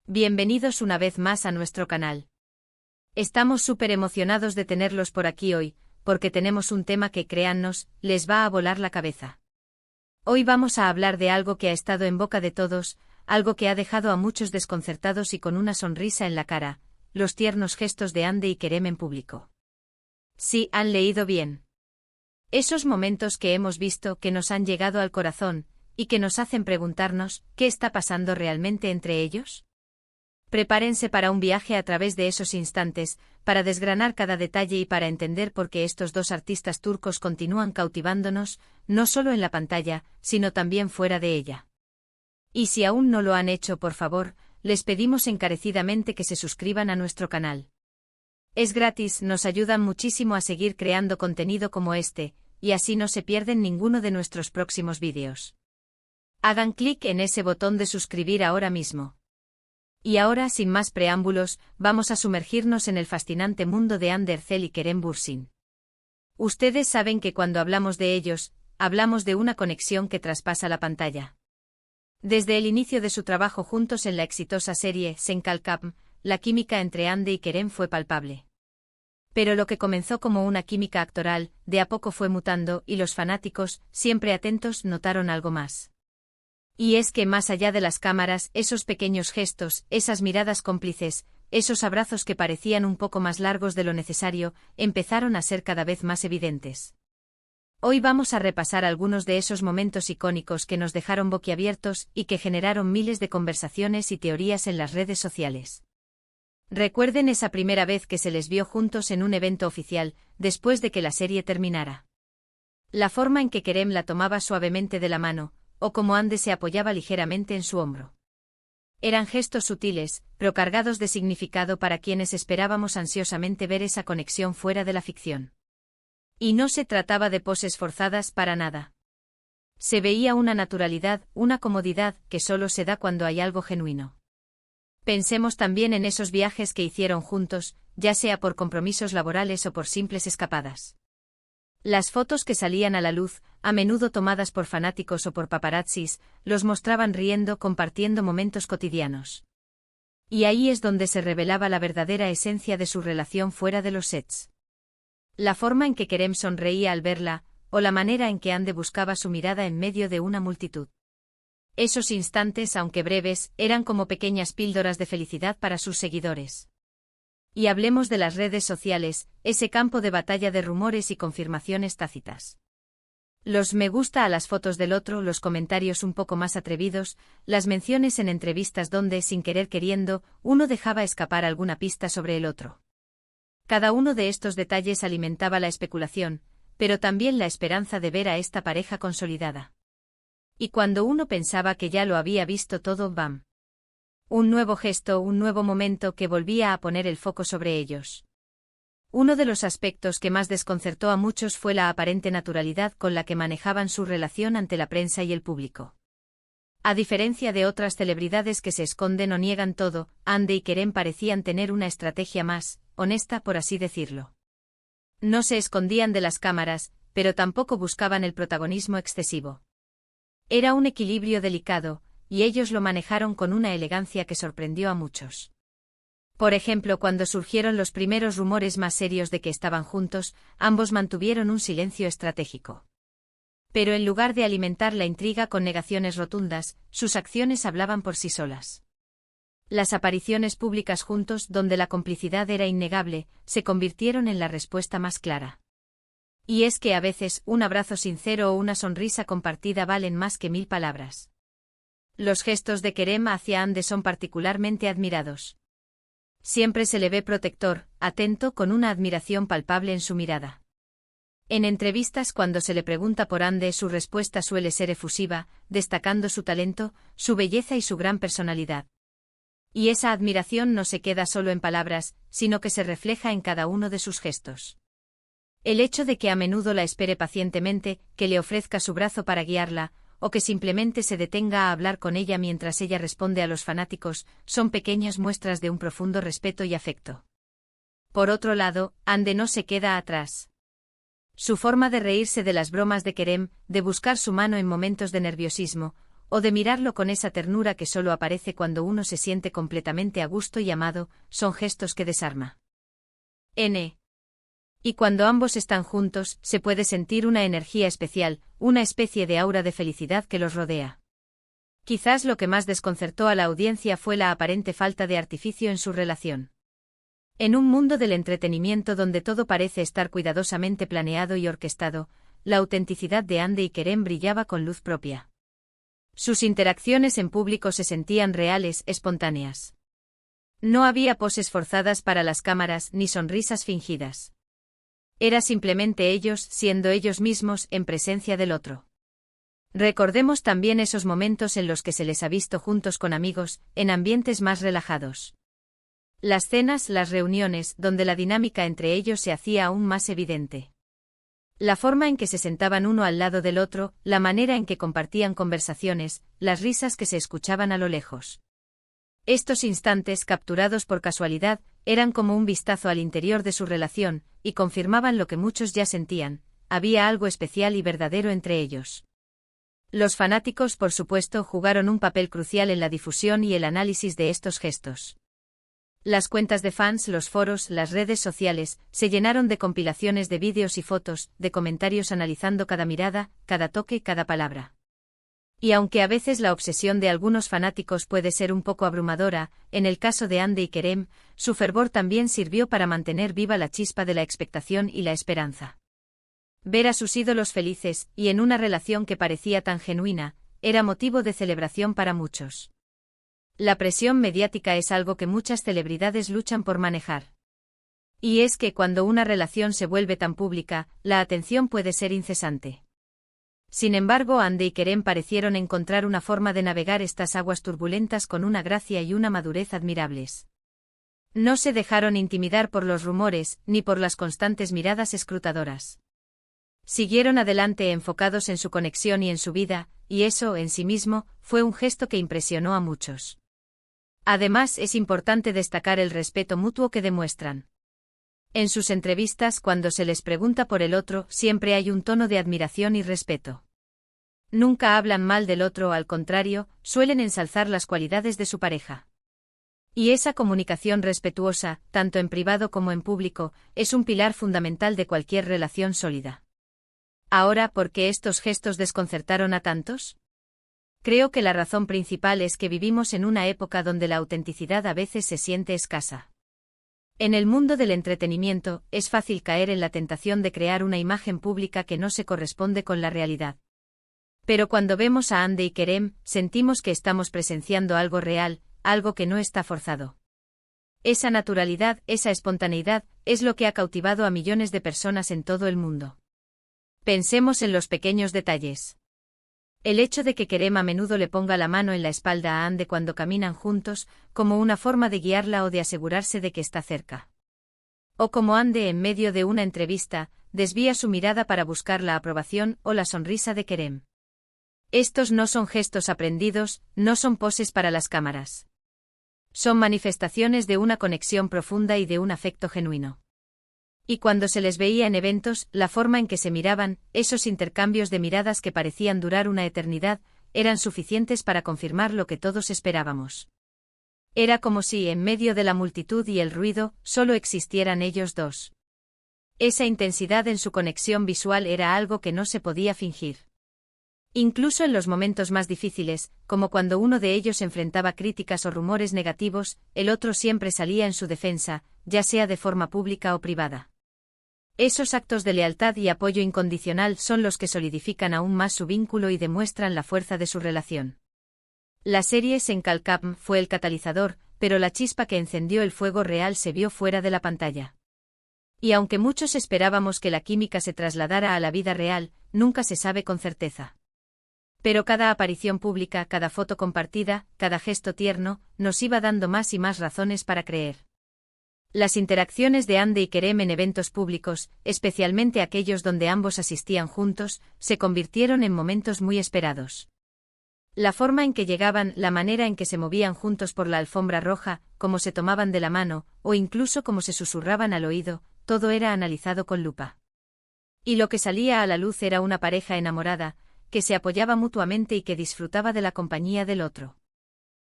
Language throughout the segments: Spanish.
Bienvenidos una vez más a nuestro canal. Estamos súper emocionados de tenerlos por aquí hoy, porque tenemos un tema que, créannos, les va a volar la cabeza. Hoy vamos a hablar de algo que ha estado en boca de todos, algo que ha dejado a muchos desconcertados y con una sonrisa en la cara, los tiernos gestos de Hande y Kerem en público. Sí, han leído bien. Esos momentos que hemos visto que nos han llegado al corazón, y que nos hacen preguntarnos, ¿qué está pasando realmente entre ellos? Prepárense para un viaje a través de esos instantes, para desgranar cada detalle y para entender por qué estos dos artistas turcos continúan cautivándonos, no solo en la pantalla, sino también fuera de ella. Y si aún no lo han hecho, por favor, les pedimos encarecidamente que se suscriban a nuestro canal. Es gratis, nos ayudan muchísimo a seguir creando contenido como este, y así no se pierden ninguno de nuestros próximos vídeos. Hagan clic en ese botón de suscribir ahora mismo. Y ahora, sin más preámbulos, vamos a sumergirnos en el fascinante mundo de Hande Erçel y Kerem Bürsin. Ustedes saben que cuando hablamos de ellos, hablamos de una conexión que traspasa la pantalla. Desde el inicio de su trabajo juntos en la exitosa serie Sen Kalkam, la química entre Hande y Kerem fue palpable. Pero lo que comenzó como una química actoral, de a poco fue mutando y los fanáticos, siempre atentos, notaron algo más. Y es que más allá de las cámaras, esos pequeños gestos, esas miradas cómplices, esos abrazos que parecían un poco más largos de lo necesario, empezaron a ser cada vez más evidentes. Hoy vamos a repasar algunos de esos momentos icónicos que nos dejaron boquiabiertos y que generaron miles de conversaciones y teorías en las redes sociales. Recuerden esa primera vez que se les vio juntos en un evento oficial, después de que la serie terminara. La forma en que Kerem la tomaba suavemente de la mano, o como Hande se apoyaba ligeramente en su hombro. Eran gestos sutiles, pero cargados de significado para quienes esperábamos ansiosamente ver esa conexión fuera de la ficción. Y no se trataba de poses forzadas para nada. Se veía una naturalidad, una comodidad, que solo se da cuando hay algo genuino. Pensemos también en esos viajes que hicieron juntos, ya sea por compromisos laborales o por simples escapadas. Las fotos que salían a la luz, a menudo tomadas por fanáticos o por paparazzis, los mostraban riendo, compartiendo momentos cotidianos. Y ahí es donde se revelaba la verdadera esencia de su relación fuera de los sets. La forma en que Kerem sonreía al verla, o la manera en que Hande buscaba su mirada en medio de una multitud. Esos instantes, aunque breves, eran como pequeñas píldoras de felicidad para sus seguidores. Y hablemos de las redes sociales, ese campo de batalla de rumores y confirmaciones tácitas. Los me gusta a las fotos del otro, los comentarios un poco más atrevidos, las menciones en entrevistas donde, sin querer queriendo, uno dejaba escapar alguna pista sobre el otro. Cada uno de estos detalles alimentaba la especulación, pero también la esperanza de ver a esta pareja consolidada. Y cuando uno pensaba que ya lo había visto todo, ¡bam! Un nuevo gesto, un nuevo momento que volvía a poner el foco sobre ellos. Uno de los aspectos que más desconcertó a muchos fue la aparente naturalidad con la que manejaban su relación ante la prensa y el público. A diferencia de otras celebridades que se esconden o niegan todo, Hande y Kerem parecían tener una estrategia más honesta, por así decirlo. No se escondían de las cámaras, pero tampoco buscaban el protagonismo excesivo. Era un equilibrio delicado, y ellos lo manejaron con una elegancia que sorprendió a muchos. Por ejemplo, cuando surgieron los primeros rumores más serios de que estaban juntos, ambos mantuvieron un silencio estratégico. Pero en lugar de alimentar la intriga con negaciones rotundas, sus acciones hablaban por sí solas. Las apariciones públicas juntos, donde la complicidad era innegable, se convirtieron en la respuesta más clara. Y es que a veces, un abrazo sincero o una sonrisa compartida valen más que 1000 palabras. Los gestos de Kerem hacia Hande son particularmente admirados. Siempre se le ve protector, atento, con una admiración palpable en su mirada. En entrevistas, cuando se le pregunta por Hande, su respuesta suele ser efusiva, destacando su talento, su belleza y su gran personalidad. Y esa admiración no se queda solo en palabras, sino que se refleja en cada uno de sus gestos. El hecho de que a menudo la espere pacientemente, que le ofrezca su brazo para guiarla, o que simplemente se detenga a hablar con ella mientras ella responde a los fanáticos, son pequeñas muestras de un profundo respeto y afecto. Por otro lado, Hande no se queda atrás. Su forma de reírse de las bromas de Kerem, de buscar su mano en momentos de nerviosismo, o de mirarlo con esa ternura que solo aparece cuando uno se siente completamente a gusto y amado, son gestos que desarma. Y cuando ambos están juntos, se puede sentir una energía especial, una especie de aura de felicidad que los rodea. Quizás lo que más desconcertó a la audiencia fue la aparente falta de artificio en su relación. En un mundo del entretenimiento donde todo parece estar cuidadosamente planeado y orquestado, la autenticidad de Andy y Kerem brillaba con luz propia. Sus interacciones en público se sentían reales, espontáneas. No había poses forzadas para las cámaras ni sonrisas fingidas. Era simplemente ellos siendo ellos mismos en presencia del otro. Recordemos también esos momentos en los que se les ha visto juntos con amigos, en ambientes más relajados. Las cenas, las reuniones, donde la dinámica entre ellos se hacía aún más evidente. La forma en que se sentaban uno al lado del otro, la manera en que compartían conversaciones, las risas que se escuchaban a lo lejos. Estos instantes, capturados por casualidad, eran como un vistazo al interior de su relación, y confirmaban lo que muchos ya sentían: había algo especial y verdadero entre ellos. Los fanáticos, por supuesto, jugaron un papel crucial en la difusión y el análisis de estos gestos. Las cuentas de fans, los foros, las redes sociales, se llenaron de compilaciones de vídeos y fotos, de comentarios analizando cada mirada, cada toque, cada palabra. Y aunque a veces la obsesión de algunos fanáticos puede ser un poco abrumadora, en el caso de Andy y Kerem, su fervor también sirvió para mantener viva la chispa de la expectación y la esperanza. Ver a sus ídolos felices, y en una relación que parecía tan genuina, era motivo de celebración para muchos. La presión mediática es algo que muchas celebridades luchan por manejar. Y es que cuando una relación se vuelve tan pública, la atención puede ser incesante. Sin embargo, Andy y Kerem parecieron encontrar una forma de navegar estas aguas turbulentas con una gracia y una madurez admirables. No se dejaron intimidar por los rumores, ni por las constantes miradas escrutadoras. Siguieron adelante enfocados en su conexión y en su vida, y eso, en sí mismo, fue un gesto que impresionó a muchos. Además, es importante destacar el respeto mutuo que demuestran. En sus entrevistas, cuando se les pregunta por el otro, siempre hay un tono de admiración y respeto. Nunca hablan mal del otro, al contrario, suelen ensalzar las cualidades de su pareja. Y esa comunicación respetuosa, tanto en privado como en público, es un pilar fundamental de cualquier relación sólida. Ahora, ¿por qué estos gestos desconcertaron a tantos? Creo que la razón principal es que vivimos en una época donde la autenticidad a veces se siente escasa. En el mundo del entretenimiento, es fácil caer en la tentación de crear una imagen pública que no se corresponde con la realidad. Pero cuando vemos a Andy y Kerem, sentimos que estamos presenciando algo real, algo que no está forzado. Esa naturalidad, esa espontaneidad, es lo que ha cautivado a millones de personas en todo el mundo. Pensemos en los pequeños detalles. El hecho de que Kerem a menudo le ponga la mano en la espalda a Andy cuando caminan juntos, como una forma de guiarla o de asegurarse de que está cerca. O como Andy, en medio de una entrevista, desvía su mirada para buscar la aprobación o la sonrisa de Kerem. Estos no son gestos aprendidos, no son poses para las cámaras. Son manifestaciones de una conexión profunda y de un afecto genuino. Y cuando se les veía en eventos, la forma en que se miraban, esos intercambios de miradas que parecían durar una eternidad, eran suficientes para confirmar lo que todos esperábamos. Era como si, en medio de la multitud y el ruido, solo existieran ellos dos. Esa intensidad en su conexión visual era algo que no se podía fingir. Incluso en los momentos más difíciles, como cuando uno de ellos enfrentaba críticas o rumores negativos, el otro siempre salía en su defensa, ya sea de forma pública o privada. Esos actos de lealtad y apoyo incondicional son los que solidifican aún más su vínculo y demuestran la fuerza de su relación. La serie Senkalkam fue el catalizador, pero la chispa que encendió el fuego real se vio fuera de la pantalla. Y aunque muchos esperábamos que la química se trasladara a la vida real, nunca se sabe con certeza. Pero cada aparición pública, cada foto compartida, cada gesto tierno, nos iba dando más y más razones para creer. Las interacciones de Andy y Kerem en eventos públicos, especialmente aquellos donde ambos asistían juntos, se convirtieron en momentos muy esperados. La forma en que llegaban, la manera en que se movían juntos por la alfombra roja, cómo se tomaban de la mano, o incluso cómo se susurraban al oído, todo era analizado con lupa. Y lo que salía a la luz era una pareja enamorada, que se apoyaba mutuamente y que disfrutaba de la compañía del otro.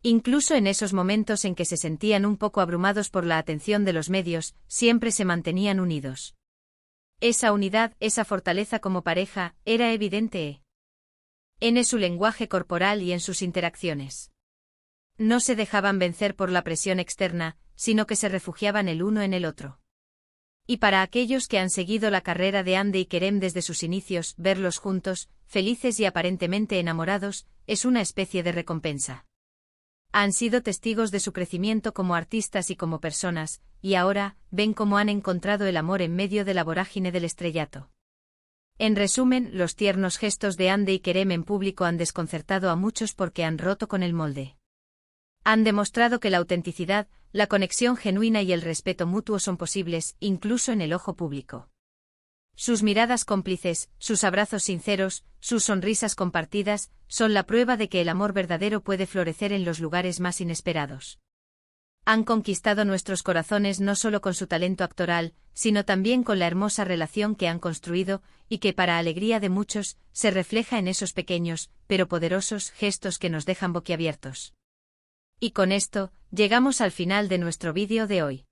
Incluso en esos momentos en que se sentían un poco abrumados por la atención de los medios, siempre se mantenían unidos. Esa unidad, esa fortaleza como pareja, era evidente en su lenguaje corporal y en sus interacciones. No se dejaban vencer por la presión externa, sino que se refugiaban el uno en el otro. Y para aquellos que han seguido la carrera de Hande y Kerem desde sus inicios, verlos juntos, felices y aparentemente enamorados, es una especie de recompensa. Han sido testigos de su crecimiento como artistas y como personas, y ahora, ven cómo han encontrado el amor en medio de la vorágine del estrellato. En resumen, los tiernos gestos de Hande y Kerem en público han desconcertado a muchos porque han roto con el molde. Han demostrado que la autenticidad, la conexión genuina y el respeto mutuo son posibles, incluso en el ojo público. Sus miradas cómplices, sus abrazos sinceros, sus sonrisas compartidas, son la prueba de que el amor verdadero puede florecer en los lugares más inesperados. Han conquistado nuestros corazones no solo con su talento actoral, sino también con la hermosa relación que han construido, y que para alegría de muchos, se refleja en esos pequeños, pero poderosos gestos que nos dejan boquiabiertos. Y con esto, llegamos al final de nuestro vídeo de hoy.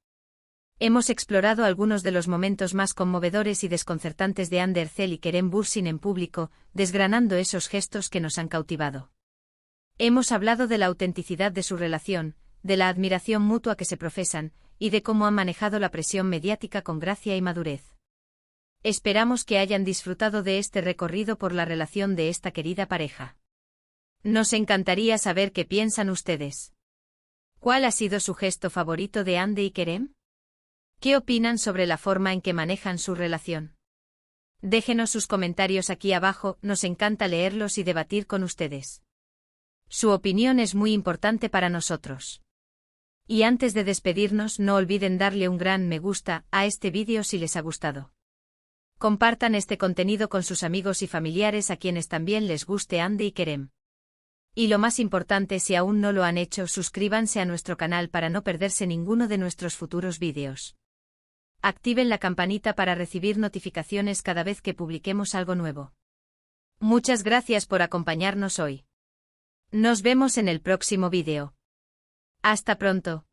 Hemos explorado algunos de los momentos más conmovedores y desconcertantes de Hande Erçel y Kerem Bürsin en público, desgranando esos gestos que nos han cautivado. Hemos hablado de la autenticidad de su relación, de la admiración mutua que se profesan, y de cómo han manejado la presión mediática con gracia y madurez. Esperamos que hayan disfrutado de este recorrido por la relación de esta querida pareja. Nos encantaría saber qué piensan ustedes. ¿Cuál ha sido su gesto favorito de Hande y Kerem? ¿Qué opinan sobre la forma en que manejan su relación? Déjenos sus comentarios aquí abajo, nos encanta leerlos y debatir con ustedes. Su opinión es muy importante para nosotros. Y antes de despedirnos, no olviden darle un gran me gusta a este vídeo si les ha gustado. Compartan este contenido con sus amigos y familiares a quienes también les guste Hande y Kerem. Y lo más importante, si aún no lo han hecho, suscríbanse a nuestro canal para no perderse ninguno de nuestros futuros vídeos. Activen la campanita para recibir notificaciones cada vez que publiquemos algo nuevo. Muchas gracias por acompañarnos hoy. Nos vemos en el próximo vídeo. Hasta pronto.